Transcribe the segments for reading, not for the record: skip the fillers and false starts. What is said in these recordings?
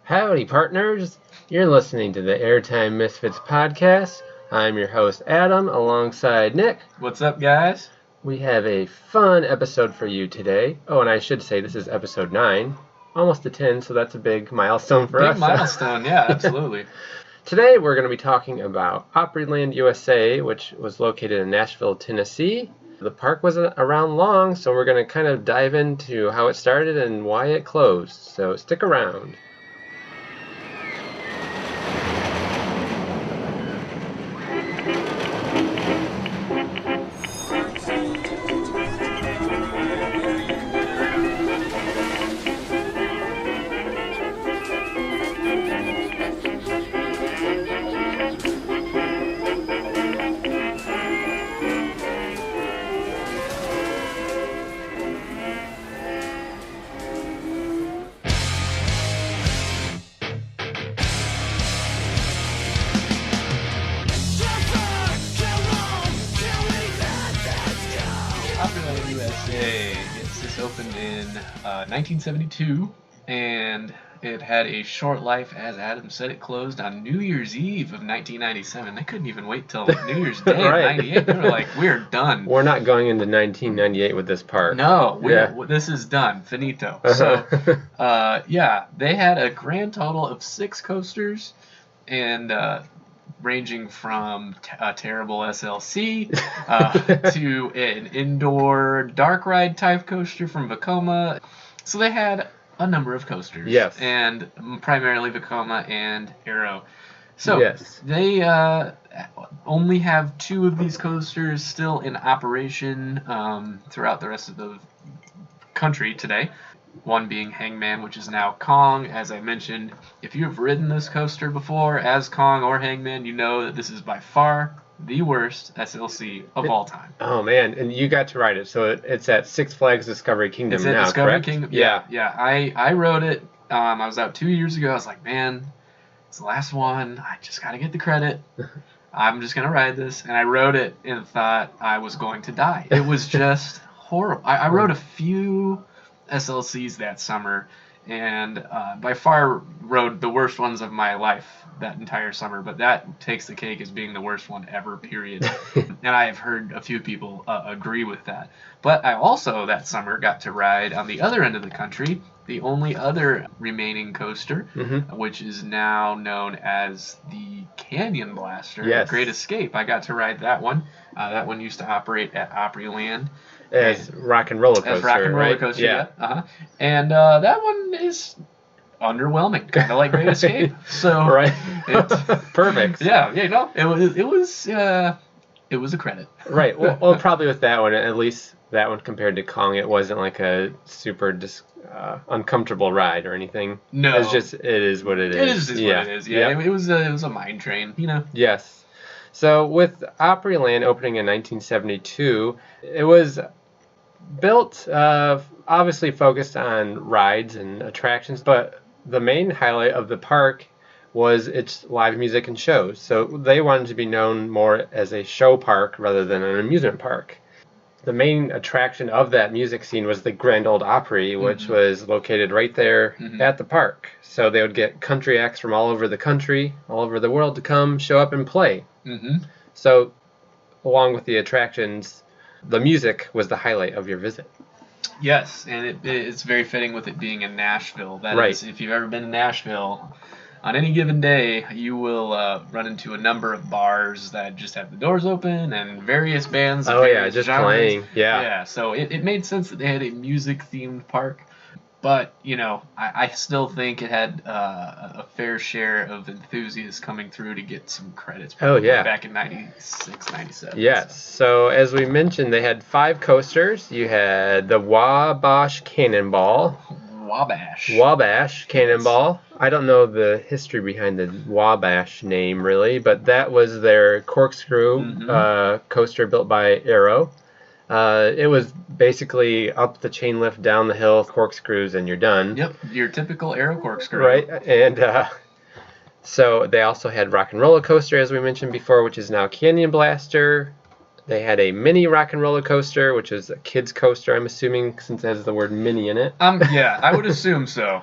Howdy, partners! You're listening to the Airtime Misfits podcast. I'm your host, Adam, alongside Nick. What's up, guys? We have a fun episode for you today. Oh, and I should say this is episode 9, almost to 10, so that's a big milestone for us. Big milestone, yeah, absolutely. Today we're going to be talking about Opryland USA, which was located in Nashville, Tennessee. The park wasn't around long, so we're going to kind of dive into how it started and why it closed. So stick around. Opryland USA. This opened in 1972, and it had a short life. As Adam said, it closed on New Year's Eve of 1997. They couldn't even wait till New Year's Day Right. of 98. They were like, we're done. We're not going into 1998 with this park. No, this is done. Finito. So, yeah, they had a grand total of 6 coasters, and ranging from a terrible SLC to an indoor dark ride type coaster from Vekoma. So they had a number of coasters. Yes. And primarily Vekoma and Aero. So Yes. they only have 2 of these coasters still in operation throughout the rest of the country today. One being Hangman, which is now Kong. As I mentioned, if you have ridden this coaster before as Kong or Hangman, you know that this is by far the worst SLC of all time. Oh man, and you got to ride it, so it's at Six Flags Discovery Kingdom It's at now, Discovery correct? Kingdom. Yeah. I rode it. I was out 2 years ago. I was like, man, it's the last one. I just gotta get the credit. I'm just gonna ride this, and I rode it and thought I was going to die. It was just horrible. I rode a few SLCs that summer, and by far rode the worst ones of my life that entire summer, but that takes the cake as being the worst one ever, period. And I have heard a few people agree with that. But I also that summer got to ride on the other end of the country, the only other remaining coaster, which is now known as the Canyon Blaster, Yes. Great Escape. I got to ride that one. That one used to operate at Opryland. As Rock and Roller Coaster, As Rock and Roller right? Coaster, yeah. And that one is underwhelming, kind of like Great Escape. So Right. it, Perfect. yeah, no, it was a credit. Right. Well, probably with that one, at least that one compared to Kong, it wasn't like a super uncomfortable ride or anything. No. It's just, it is what it is. It is just what it is. Yeah, Yep. it was a mine train, you know. Yes. So with Opryland opening in 1972, it was built obviously focused on rides and attractions, but the main highlight of the park was its live music and shows. So they wanted to be known more as a show park rather than an amusement park. The main attraction of that music scene was the Grand Ole Opry, which was located right there at the park. So they would get country acts from all over the country, all over the world to come show up and play. So along with the attractions, the music was the highlight of your visit. Yes, and it's very fitting with it being in Nashville. That Right. is, if you've ever been to Nashville, on any given day, you will run into a number of bars that just have the doors open and various bands. Of Oh yeah, various just genres. playing. Yeah. Yeah, so it made sense that they had a music-themed park. But, you know, I still think it had a fair share of enthusiasts coming through to get some credits. Oh, yeah. Back in 96, 97. Yes. So as we mentioned, they had 5 coasters. You had the Wabash Cannonball. Wabash Cannonball. I don't know the history behind the Wabash name really, but that was their corkscrew coaster built by Aero. It was basically up the chain lift, down the hill, corkscrews, and you're done. Yep, your typical Aero corkscrew. Right, and so they also had Rock and Roller Coaster, as we mentioned before, which is now Canyon Blaster. They had a mini Rock and Roller Coaster, which is a kid's coaster, I'm assuming, since it has the word mini in it. Yeah, I would assume so.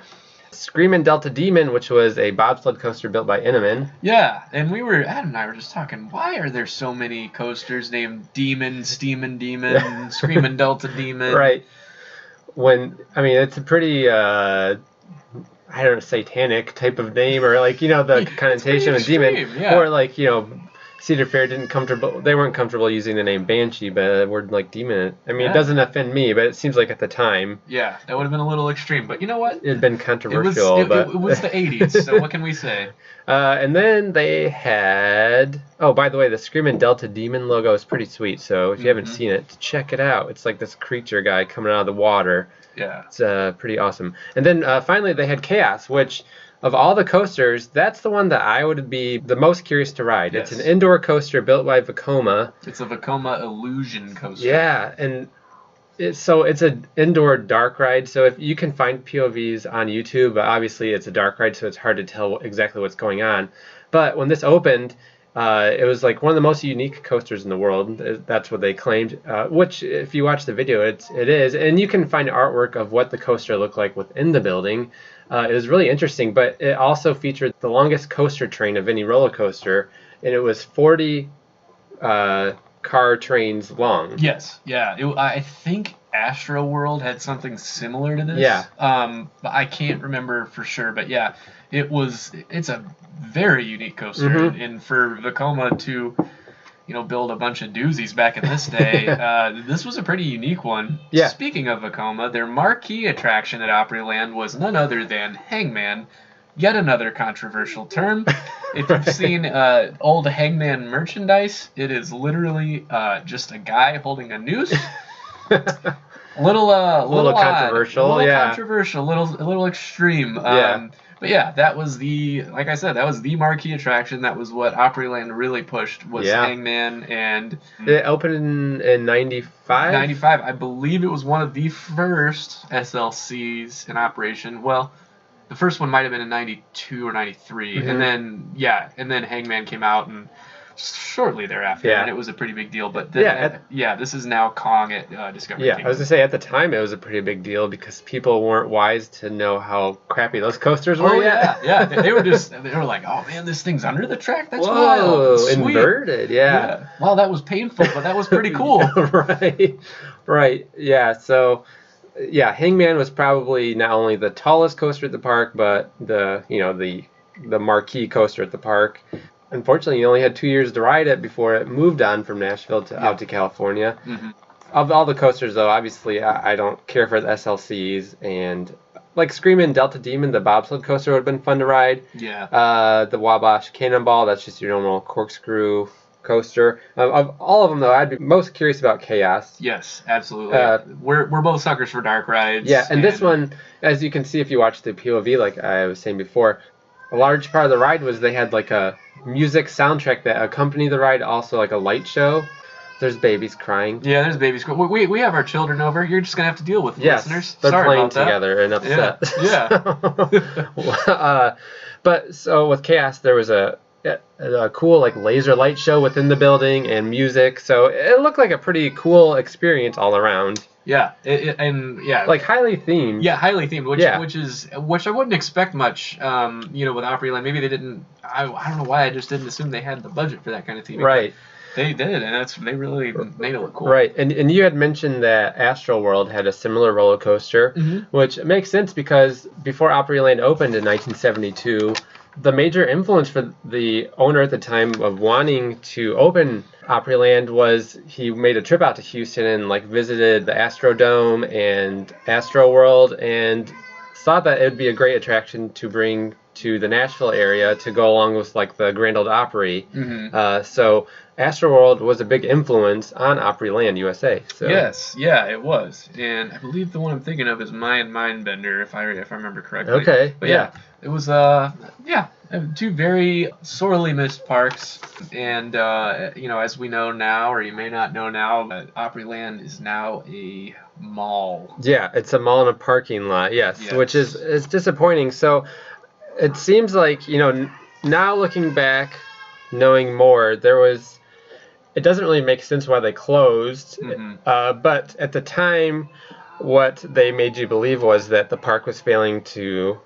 Screamin' Delta Demon, which was a bobsled coaster built by Intamin. Yeah, and Adam and I were just talking, why are there so many coasters named Demon, Steamin' Demon, Screamin' Delta Demon? Right. It's a pretty, I don't know, satanic type of name, or like, the connotation of demon. Yeah. Or like, Cedar Fair they weren't comfortable using the name Banshee, but a word like demon, it doesn't offend me, but it seems like at the time. Yeah, that would have been a little extreme, but you know what? It had been controversial. It was the 80s, so what can we say? And then they had, by the way, the Screamin' Delta Demon logo is pretty sweet, so if you haven't seen it, check it out. It's like this creature guy coming out of the water. Yeah. It's pretty awesome. And then finally they had Chaos, which, of all the coasters, that's the one that I would be the most curious to ride. Yes. It's an indoor coaster built by Vekoma. It's a Vekoma Illusion coaster. Yeah, and it's an indoor dark ride. So if you can find POVs on YouTube, but obviously it's a dark ride, so it's hard to tell exactly what's going on. But when this opened, it was like one of the most unique coasters in the world. That's what they claimed. Which, if you watch the video, it is. And you can find artwork of what the coaster looked like within the building. It was really interesting, but it also featured the longest coaster train of any roller coaster, and it was 40 car trains long. Yes, yeah. I think Astro World had something similar to this. Yeah. But I can't remember for sure. But yeah, it's a very unique coaster, and for Vekoma to build a bunch of doozies back in this day. This was a pretty unique one. Yeah. Speaking of Vekoma, their marquee attraction at Opryland was none other than Hangman. Yet another controversial term. If you've seen old Hangman merchandise, it is literally just a guy holding a noose. A little controversial, controversial, a little extreme. But yeah, that was like I said, that was the marquee attraction. That was what Opryland really pushed, was Hangman. And it opened in 95? 95. I believe it was one of the first SLCs in operation. Well, the first one might have been in 92 or 93. And then Hangman came out and shortly thereafter, and it was a pretty big deal. But this is now Kong at Discovery Kingdom. I was gonna say at the time it was a pretty big deal because people weren't wise to know how crappy those coasters were. They were like, oh man, this thing's under the track. That's wild. Sweet. Inverted. Yeah. Well, that was painful, but that was pretty cool. Right. Yeah. So. Yeah, Hangman was probably not only the tallest coaster at the park, but the marquee coaster at the park. Unfortunately, you only had 2 years to ride it before it moved on from Nashville out to California. Of all the coasters, though, obviously I don't care for the SLCs, and like Screamin' Delta Demon, the bobsled coaster would have been fun to ride. Yeah. The Wabash Cannonball, that's just your normal corkscrew coaster. Of all of them, though, I'd be most curious about Chaos. Yes, absolutely. We're both suckers for dark rides. Yeah, and this one, as you can see if you watch the POV, like I was saying before, a large part of the ride was they had like a music soundtrack that accompanied the ride, also like a light show. There's babies crying. Yeah, there's babies crying. We have our children over. You're just going to have to deal with listeners. They're Sorry playing about that. together and upset. Yeah. But so with Chaos, there was a cool like laser light show within the building and music. So it looked like a pretty cool experience all around. Yeah, like highly themed. Yeah, highly themed, which I wouldn't expect much. With Opryland, maybe they didn't. I don't know why. I just didn't assume they had the budget for that kind of theming. Right. They did, and they really made it look cool. Right, and you had mentioned that Astro World had a similar roller coaster, which makes sense because before Opryland opened in 1972, the major influence for the owner at the time of wanting to open Opryland was he made a trip out to Houston and like visited the Astrodome and Astro World and thought that it would be a great attraction to bring to the Nashville area to go along with like the Grand Ole Opry. So Astro World was a big influence on Opryland USA. So. Yes, yeah, it was, and I believe the one I'm thinking of is Mayan Mindbender, if I remember correctly. Okay. But yeah, it was two very sorely missed parks, and as we know now, or you may not know now, Opryland is now a mall. Yeah, it's a mall in a parking lot. Yes. Which is disappointing. So it seems like now looking back, knowing more, it doesn't really make sense why they closed. But at the time, what they made you believe was that the park was failing to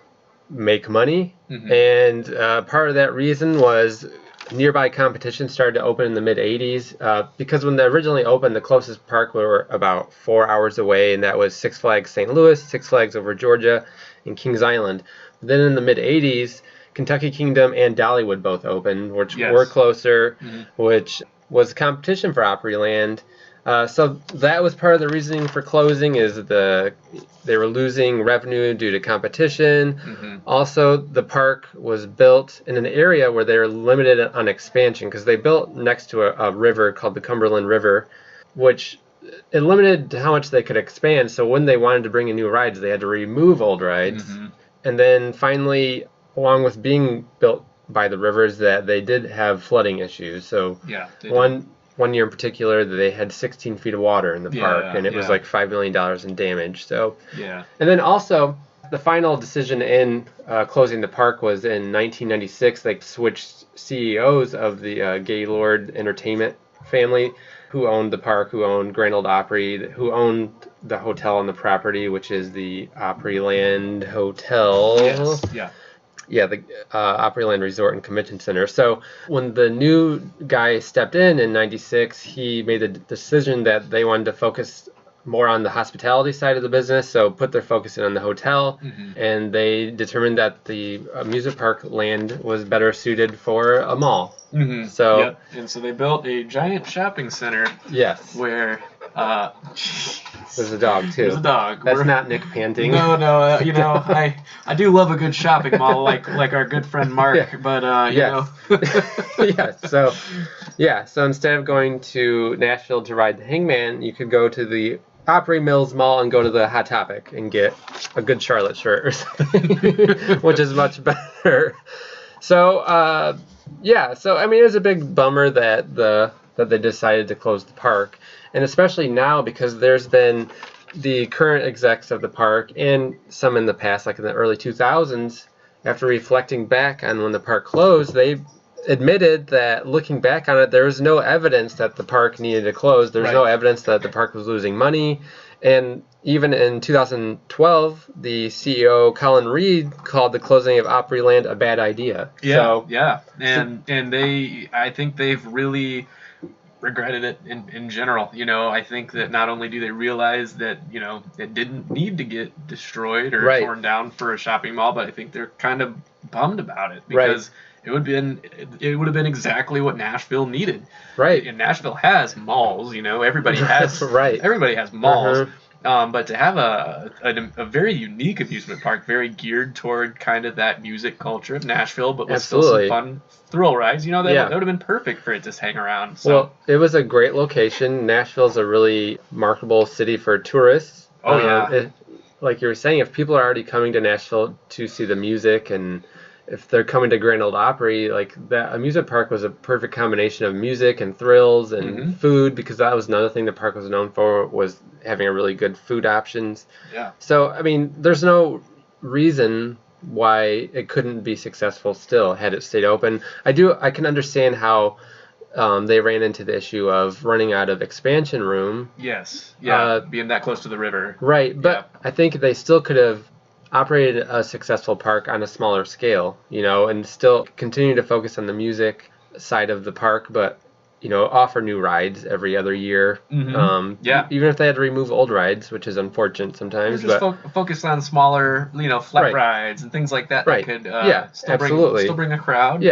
make money. And part of that reason was nearby competition started to open in the mid-'80s, because when they originally opened, the closest park were about 4 hours away, and that was Six Flags St. Louis, Six Flags over Georgia, and Kings Island. Then in the mid-'80s, Kentucky Kingdom and Dollywood both opened, which were closer, which was competition for Opryland. So that was part of the reasoning for closing, is they were losing revenue due to competition. Also, the park was built in an area where they were limited on expansion, because they built next to a river called the Cumberland River, which it limited how much they could expand. So when they wanted to bring in new rides, they had to remove old rides. And then finally, along with being built by the rivers, that they did have flooding issues. So one year in particular, they had 16 feet of water in the park, and it was like $5 million in damage. So and then also, the final decision in closing the park was in 1996. They switched CEOs of the Gaylord Entertainment family, who owned the park, who owned Grand Ole Opry, who owned the hotel on the property, which is the Opryland Hotel. The Opryland Resort and Convention Center. So when the new guy stepped in '96, he made the decision that they wanted to focus more on the hospitality side of the business, so put their focus in on the hotel, and they determined that the amusement park land was better suited for a mall. And so they built a giant shopping center. Where there's a dog too. There's a dog. That's not Nick panting. No, I do love a good shopping mall, like our good friend Mark. But you know. So instead of going to Nashville to ride the Hangman, you could go to the Opry Mills Mall and go to the Hot Topic and get a good Charlotte shirt or something, which is much better. So so I mean, it was a big bummer that they decided to close the park, and especially now, because there's been the current execs of the park and some in the past, like in the early 2000s, after reflecting back on when the park closed, they admitted that, looking back on it, there was no evidence that the park needed to close. There was no evidence that the park was losing money. And even in 2012, the CEO, Colin Reed, called the closing of Opryland a bad idea. And I think they've really regretted it in general. You know, I think that not only do they realize that, you know, it didn't need to get destroyed or torn down for a shopping mall, but I think they're kind of bummed about it, because it would have been exactly what Nashville needed. And Nashville has malls, you know, everybody has everybody has malls. But to have a very unique amusement park, very geared toward kind of that music culture of Nashville, but with still some fun thrill rides, you know, that would have been perfect for it to hang around. So. Well, it was a great location. Nashville's a really marketable city for tourists. Like you were saying, if people are already coming to Nashville to see the music, and if they're coming to Grand Ole Opry, like, that amusement park was a perfect combination of music and thrills and food, because that was another thing the park was known for, was having a really good food options. So, I mean, there's no reason why it couldn't be successful still had it stayed open. I can understand how they ran into the issue of running out of expansion room. Being that close to the river. But I think they still could have operated a successful park on a smaller scale, you know, and still continue to focus on the music side of the park, but, you know, offer new rides every other year. Even if they had to remove old rides, which is unfortunate sometimes. Or just focus on smaller, you know, flat rides and things like that. That could still bring a crowd.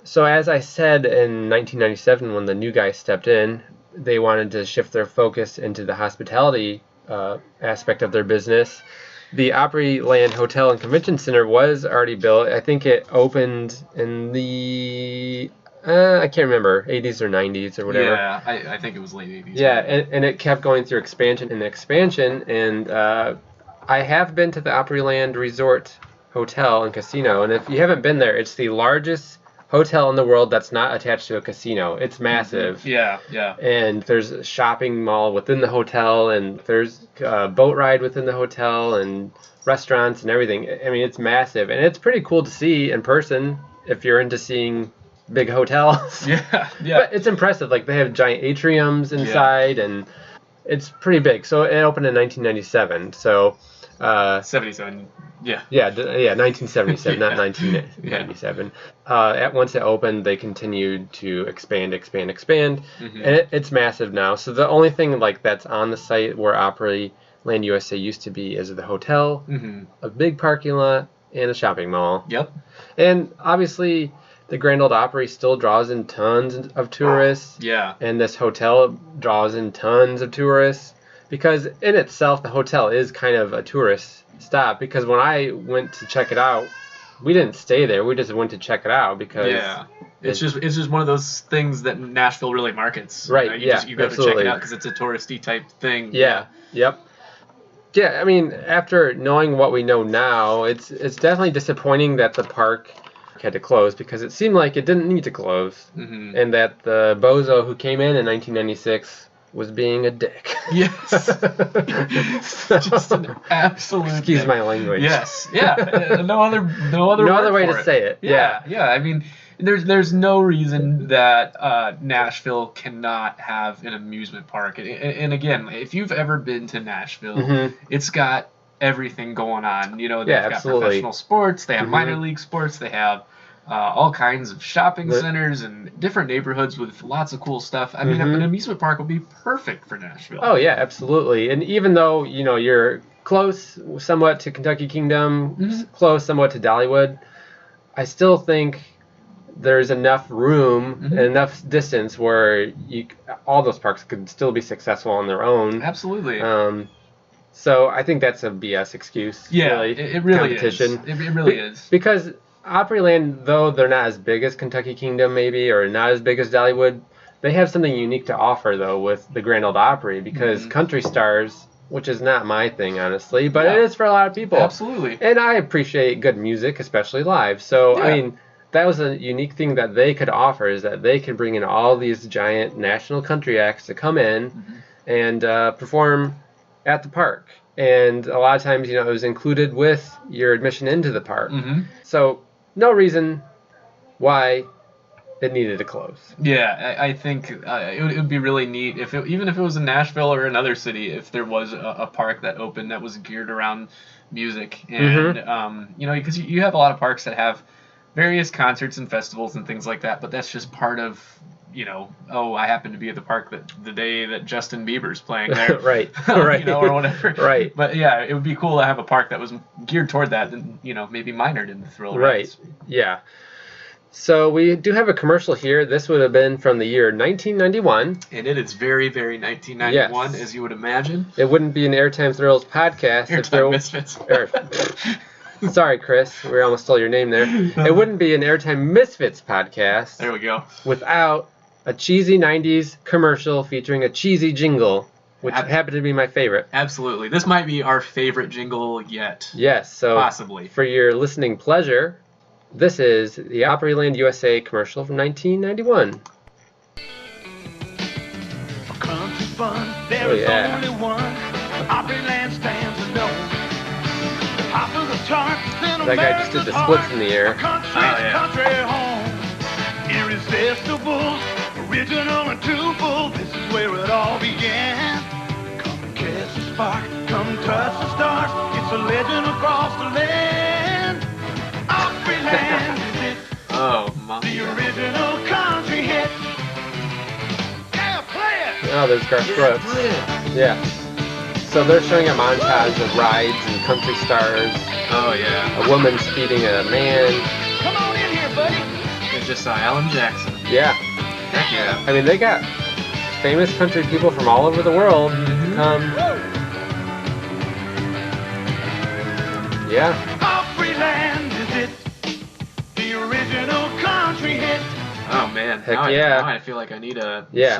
So as I said, in 1997, when the new guy stepped in, they wanted to shift their focus into the hospitality aspect of their business. The Opryland Hotel and Convention Center was already built. I think it opened in the, I can't remember, 80s or 90s or whatever. I think it was late 80s. And it kept going through expansion, and I have been to the Opryland Resort Hotel and Casino, and if you haven't been there, it's the largest hotel in the world that's not attached to a casino. It's massive. And there's a shopping mall within the hotel, and there's a boat ride within the hotel, and restaurants and everything. I mean, it's massive, and it's pretty cool to see in person if you're into seeing big hotels. But it's impressive. Like, they have giant atriums inside, and it's pretty big. So it opened in 1997. So 77. Yeah. Yeah, 1977, not 1997. Once it opened, they continued to expand, and it's massive now. So the only thing like that's on the site where Opryland USA used to be is the hotel, a big parking lot, and a shopping mall. Yep. And obviously, the Grand Ole Opry still draws in tons of tourists. Yeah. And this hotel draws in tons of tourists because in itself, the hotel is kind of a tourist stop. Because when I went to check it out, we didn't stay there. We just went to check it out because it's just one of those things that Nashville really markets. Right. You go absolutely. to check it out because it's a touristy type thing. Yeah. Yep. Yeah, I mean, after knowing what we know now, it's definitely disappointing that the park had to close because it seemed like it didn't need to close, and that the bozo who came in 1996 was being a dick. Yes. Just an absolute. Excuse dick. My language. Yes. Yeah. No other way to say it. Yeah. I mean, there's no reason that Nashville cannot have an amusement park. And again, if you've ever been to Nashville, it's got everything going on. You know, they've got professional sports, they have minor league sports, they have all kinds of shopping centers and different neighborhoods with lots of cool stuff. I mean, an amusement park would be perfect for Nashville. Oh yeah, absolutely. And even though you're close somewhat to Kentucky Kingdom, close somewhat to Dollywood, I still think there's enough room and enough distance where all those parks could still be successful on their own. Absolutely. So I think that's a BS excuse. Yeah, really. It really competition. is. It really is. Because Opryland, though they're not as big as Kentucky Kingdom maybe, or not as big as Dollywood, they have something unique to offer, though, with the Grand Ole Opry, because country stars, which is not my thing, honestly, but it is for a lot of people. Absolutely. And I appreciate good music, especially live. So, I mean, that was a unique thing that they could offer, is that they could bring in all these giant national country acts to come in and perform at the park. And a lot of times, it was included with your admission into the park. So, no reason why it needed to close. Yeah, I think it would be really neat even if it was in Nashville or another city, if there was a park that opened that was geared around music. And, because you have a lot of parks that have various concerts and festivals and things like that, but that's just part of, I happen to be at the park the day that Justin Bieber's playing there. Right. Or whatever. Right. But yeah, it would be cool to have a park that was geared toward that and, maybe minored in the thrill rides. Right. Yeah. So we do have a commercial here. This would have been from the year 1991. And it is very, very 1991, as you would imagine. It wouldn't be an Airtime Thrills podcast. Airtime Misfits. Sorry, Chris. We almost stole your name there. It wouldn't be an Airtime Misfits podcast. There we go. Without a cheesy 90s commercial featuring a cheesy jingle, which happened to be my favorite. Absolutely. This might be our favorite jingle yet. Yes. So possibly. For your listening pleasure, this is the Opryland USA commercial from 1991. Oh, yeah. Only one. Opryland stands alone. Top of the charts in that guy just did the splits in the air. Country home. Irresistible, original and truthful. This is where it all began. Come and catch the spark. Come touch the stars. It's a legend across the land. Opryland is it. Oh, my. The original country hit. Yeah, play it. Oh, there's Garth Brooks. Yeah. So they're showing a montage of rides and country stars. Oh, yeah. A woman speeding a man. Come on in here, buddy. I just saw Alan Jackson. Yeah. Heck yeah. I mean, they got famous country people from all over the world to come. Yeah. Opryland is it. The original country hit. Oh man, Heck now yeah. I feel like I need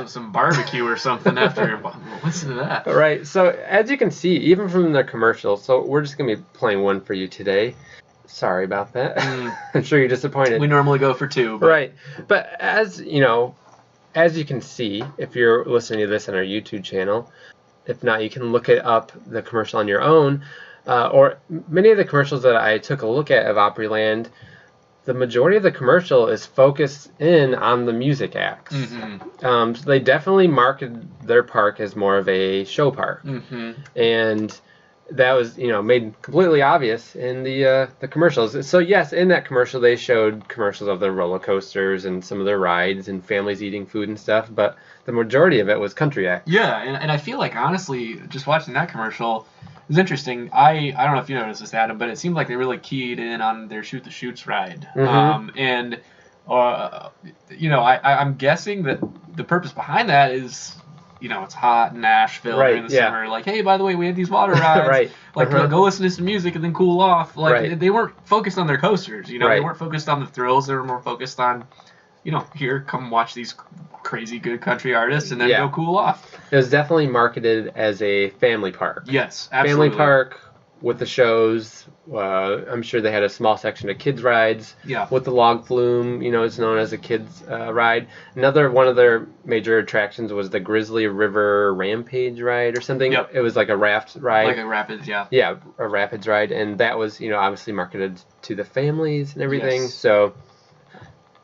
some barbecue or something after listen to that. Right, so as you can see, even from the commercial, so we're just going to be playing one for you today. Sorry about that. I'm sure you're disappointed. We normally go for two. But. Right, but as you can see, if you're listening to this on our YouTube channel, if not, you can look it up, the commercial on your own, or many of the commercials that I took a look at of Opryland, the majority of the commercial is focused in on the music acts. So they definitely marketed their park as more of a show park. And that was, made completely obvious in the commercials. So yes, in that commercial they showed commercials of the roller coasters and some of their rides and families eating food and stuff, but the majority of it was country acts. Yeah, and I feel like, honestly, just watching that commercial, it was interesting. I don't know if you noticed this, Adam, but it seemed like they really keyed in on their Shoot the Chutes ride. Mm-hmm. I'm guessing that the purpose behind that is, it's hot in Nashville during the summer. Like, hey, by the way, we have these water rides. Right. Like, go listen to some music and then cool off. Like, they weren't focused on their coasters. They weren't focused on the thrills. They were more focused on, here, come watch these crazy good country artists and then go cool off. It was definitely marketed as a family park. Yes, absolutely. Family park with the shows. I'm sure they had a small section of kids rides. Yeah. With the log flume, it's known as a kids ride. Another one of their major attractions was the Grizzly River Rampage ride or something. Yep. It was like a raft ride. Like a rapids, yeah. Yeah, a rapids ride, and that was obviously marketed to the families and everything. Yes. So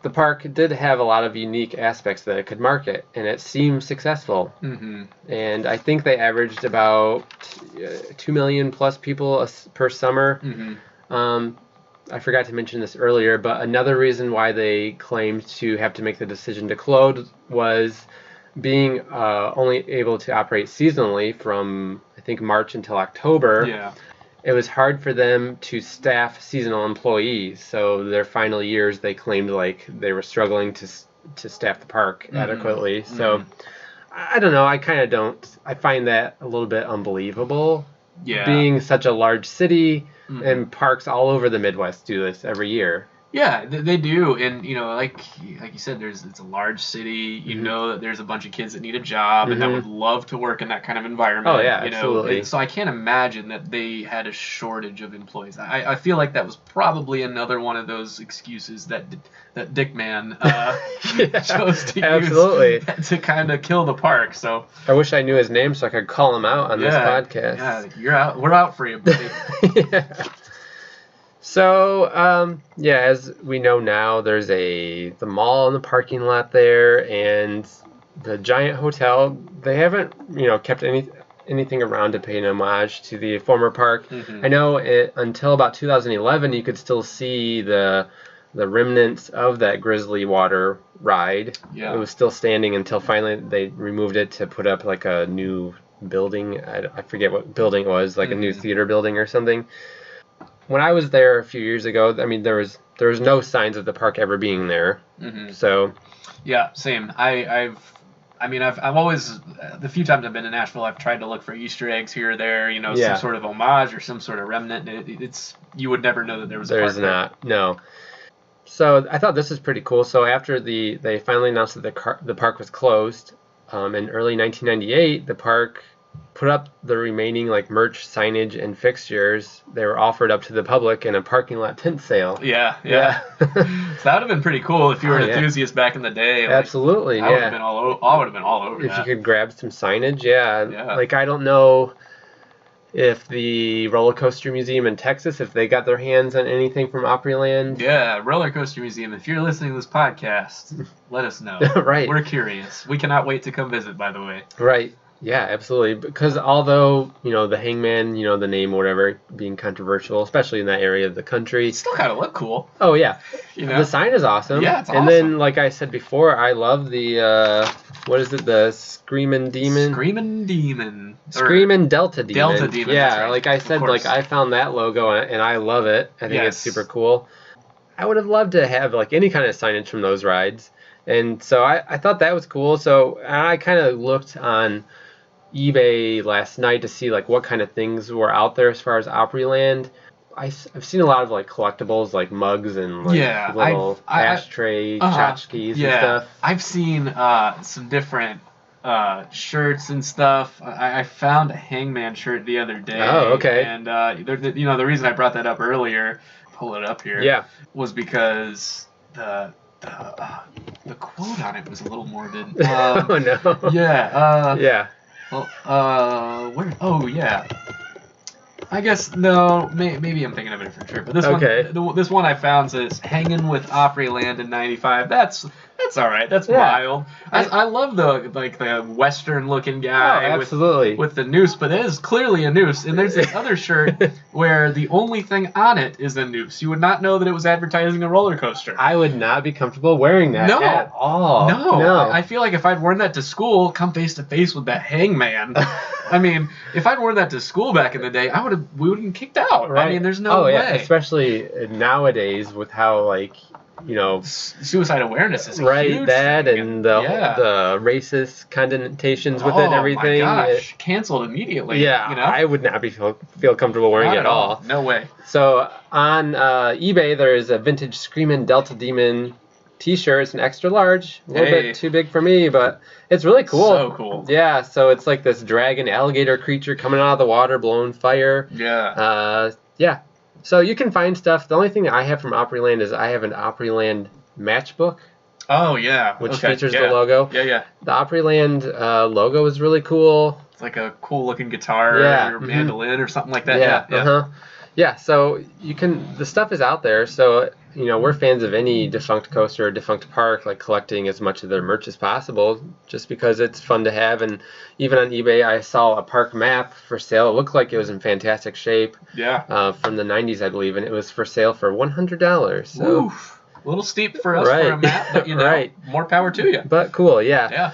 the park did have a lot of unique aspects that it could market, and it seemed successful. Mm-hmm. And I think they averaged about 2 million plus people per summer. Mm-hmm. I forgot to mention this earlier, but another reason why they claimed to have to make the decision to close was being only able to operate seasonally from, I think, March until October. Yeah. It was hard for them to staff seasonal employees, so their final years they claimed like they were struggling to staff the park adequately. So I don't know. I find that a little bit unbelievable. Yeah. Being such a large city and parks all over the Midwest do this every year. Yeah, they do, and like you said, it's a large city. You know that there's a bunch of kids that need a job and that would love to work in that kind of environment. Oh yeah, absolutely. So I can't imagine that they had a shortage of employees. I feel like that was probably another one of those excuses that Dick Man chose to use to kind of kill the park. So I wish I knew his name so I could call him out on this podcast. Yeah, you're out. We're out for you, buddy. Yeah. So, as we know now, there's the mall in the parking lot there, and the giant hotel. They haven't, kept anything around to pay an homage to the former park. I know until about 2011, you could still see the remnants of that Grizzly Water ride. Yeah. It was still standing until finally they removed it to put up like a new building. I forget what building it was, like a new theater building or something. When I was there a few years ago, I mean, there was no signs of the park ever being there. So, yeah, same. I've always, the few times I've been to Nashville, I've tried to look for Easter eggs here or there, some sort of homage or some sort of remnant. You would never know that there was a park there. There's not, no. So I thought this was pretty cool. So after they finally announced that the park was closed, in early 1998, the park put up the remaining merch, signage, and fixtures. They were offered up to the public in a parking lot tent sale. Yeah. So that would have been pretty cool if you were an enthusiast back in the day. Absolutely, I would have been all over if that. you could grab some signage, I don't know if the Roller Coaster Museum in Texas, if they got their hands on anything from Opryland. Yeah, Roller Coaster Museum, if you're listening to this podcast, let us know. Right. We're curious. We cannot wait to come visit, by the way. Right. Yeah, absolutely. Because although, the Hangman, the name or whatever, being controversial, especially in that area of the country. It still kind of look cool. Oh, yeah. The sign is awesome. Yeah, it's awesome. And then, like I said before, I love the, what is it, the Screamin' Demon? Screamin' Demon. Screamin' Delta Demon. Delta Demon. Yeah, right. like I said, I found that logo and I love it. I think it's super cool. I would have loved to have, any kind of signage from those rides. And so I thought that was cool. So I kind of looked on eBay last night to see what kind of things were out there as far as Opryland. I've seen a lot of collectibles, mugs and little ashtray tchotchkes and stuff. I've seen some different shirts and stuff. I found a Hangman shirt the other day. Oh, okay. And the reason I brought that up earlier, pull it up here, was because the quote on it was a little morbid. Oh no. Yeah. Yeah. Well, where? Oh, yeah. I guess, no, maybe I'm thinking of a different shirt. But this one I found says, hanging with Opryland in 95. That's That's all right. That's Yeah. mild. I love the Western looking guy absolutely. with the noose, but it is clearly a noose. And there's this other shirt where the only thing on it is a noose. You would not know that it was advertising a roller coaster. I would not be comfortable wearing that at all. No. I feel like if I'd worn that to school, come face to face with that Hangman. I mean, if I'd worn that to school back in the day, we would have been kicked out. Right. I mean, there's no way. Yeah, especially nowadays with how, like, you know, suicide awareness is right, huge that thing. and the racist connotations with it and everything. Oh my gosh, canceled immediately. Yeah, you know? I would not feel comfortable wearing it at all. No way. So on eBay, there is a vintage Screamin' Delta Demon T-shirt. It's an extra large, a little bit too big for me, but it's really cool. So cool. Yeah, so it's like this dragon alligator creature coming out of the water, blowing fire. Yeah. Yeah. So you can find stuff. The only thing that I have from Opryland is I have an Opryland matchbook. Oh, yeah. Which features the logo. Yeah. The Opryland logo is really cool. It's like a cool looking guitar or mandolin or something like that. Yeah. Yeah, so the stuff is out there. So, you know, we're fans of any defunct coaster or defunct park, like collecting as much of their merch as possible, just because it's fun to have. And even on eBay, I saw a park map for sale. It looked like it was in fantastic shape. Yeah. From the 90s, I believe, and it was for sale for $100. So. Oof. A little steep for us for a map, but, you know, more power to you. But cool, yeah. Yeah.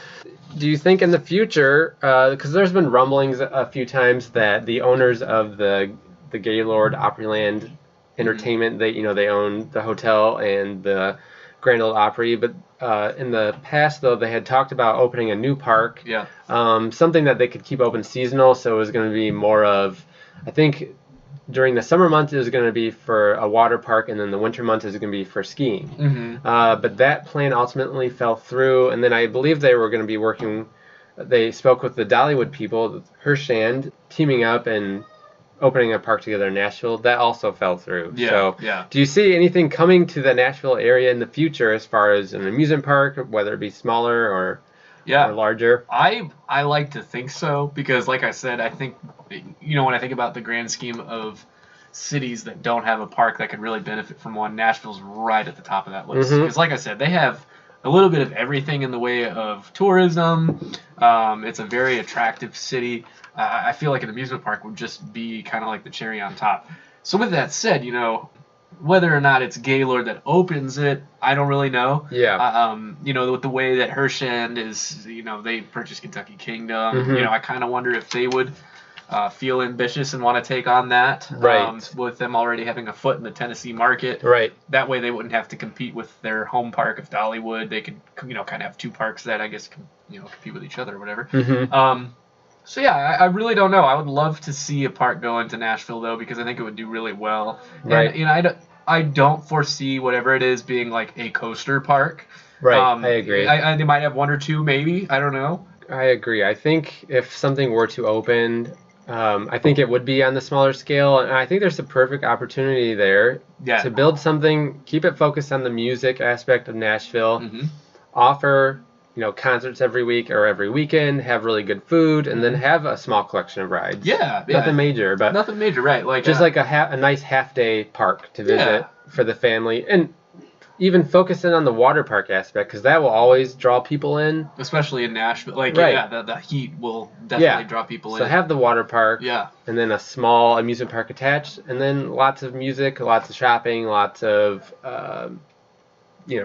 Do you think in the future, because there's been rumblings a few times that the owners of the Gaylord Opryland Entertainment, they own the hotel and the Grand Ole Opry, but in the past though they had talked about opening a new park, something that they could keep open seasonal, so it was going to be more of, I think during the summer months it was going to be for a water park, and then the winter months is going to be for skiing. But that plan ultimately fell through, and then I believe they were going to be they spoke with the Dollywood people, Hershand, teaming up and opening a park together in Nashville. That also fell through. So do you see anything coming to the Nashville area in the future as far as an amusement park, whether it be smaller or larger? I like to think so, because like I said, I think, you know, when I think about the grand scheme of cities that don't have a park that could really benefit from one, Nashville's right at the top of that list. Because like I said, they have a little bit of everything in the way of tourism. It's a very attractive city. I feel like an amusement park would just be kind of like the cherry on top. So with that said, you know, whether or not it's Gaylord that opens it, I don't really know. Yeah. You know, with the way that Hershand is, you know, they purchased Kentucky Kingdom. You know, I kind of wonder if they would feel ambitious and want to take on that. Right. With them already having a foot in the Tennessee market. Right. That way they wouldn't have to compete with their home park of Dollywood. They could, you know, kind of have two parks that I guess compete with each other or whatever. So yeah, I really don't know. I would love to see a park go into Nashville though, because I think it would do really well. Right. And you know, I don't foresee whatever it is being like a coaster park. Right. I agree. They might have one or two, maybe. I don't know. I agree. I think if something were to open, I think it would be on the smaller scale, and I think there's a perfect opportunity there to build something, keep it focused on the music aspect of Nashville, offer, you know, concerts every week or every weekend, have really good food, and then have a small collection of rides. Nothing major, but right? Like just like a nice half-day park to visit for the family, and even focusing on the water park aspect, because that will always draw people in, especially in Nashville. Like the heat will definitely draw people in. So have the water park, and then a small amusement park attached, and then lots of music, lots of shopping, lots of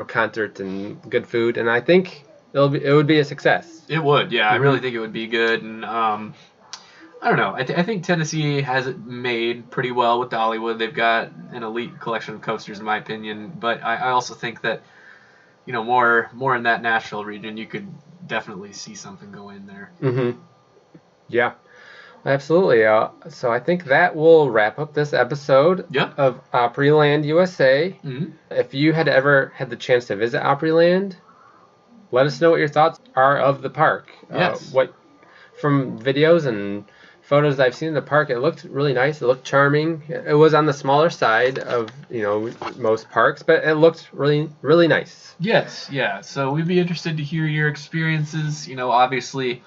concerts and good food, and I think it would be a success. It would, I really think it would be good, and I don't know. I think Tennessee has it made pretty well with Dollywood. They've got an elite collection of coasters, in my opinion. But I also think that, you know, more in that Nashville region, you could definitely see something go in there. Yeah, absolutely. So I think that will wrap up this episode of Opryland USA. If you had ever had the chance to visit Opryland, let us know what your thoughts are of the park. From videos and photos I've seen in the park, it looked really nice. It looked charming. It was on the smaller side of, you know, most parks, but it looked really, really nice. Yes, yeah. So we'd be interested to hear your experiences. You know, obviously,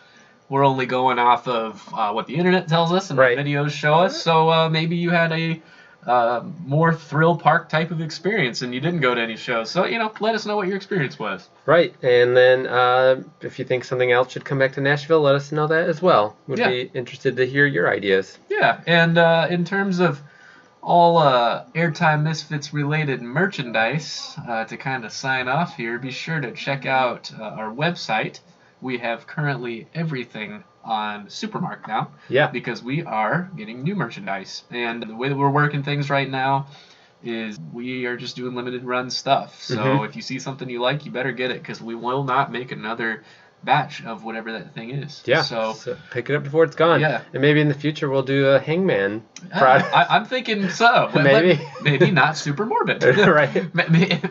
we're only going off of what the internet tells us and what videos show us. So maybe you had a more thrill park type of experience and you didn't go to any shows. So, let us know what your experience was. Right. And then if you think something else should come back to Nashville, let us know that as well. We'd be interested to hear your ideas. Yeah. And in terms of all Airtime Misfits related merchandise, to kind of sign off here, be sure to check out our website. We have currently everything on Supermark now. Yeah. Because we are getting new merchandise. And the way that we're working things right now is we are just doing limited run stuff. So if you see something you like, you better get it because we will not make another batch of whatever that thing is. Yeah. So pick it up before it's gone. Yeah. And maybe in the future we'll do a Hangman product. I'm thinking so. Maybe not super morbid. Right.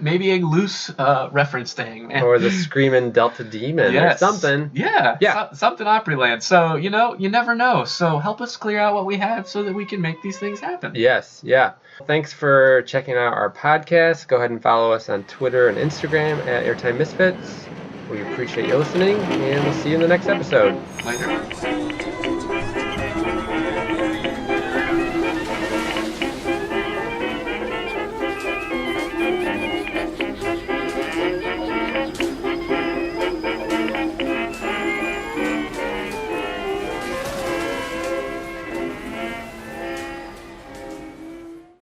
Maybe a loose reference to Hangman. Or the Screamin' Delta Demon or something. Yeah. Something Opryland. So, you never know. So help us clear out what we have so that we can make these things happen. Yes. Yeah. Thanks for checking out our podcast. Go ahead and follow us on Twitter and Instagram at Airtime Misfits. We appreciate you listening, and we'll see you in the next episode. Later.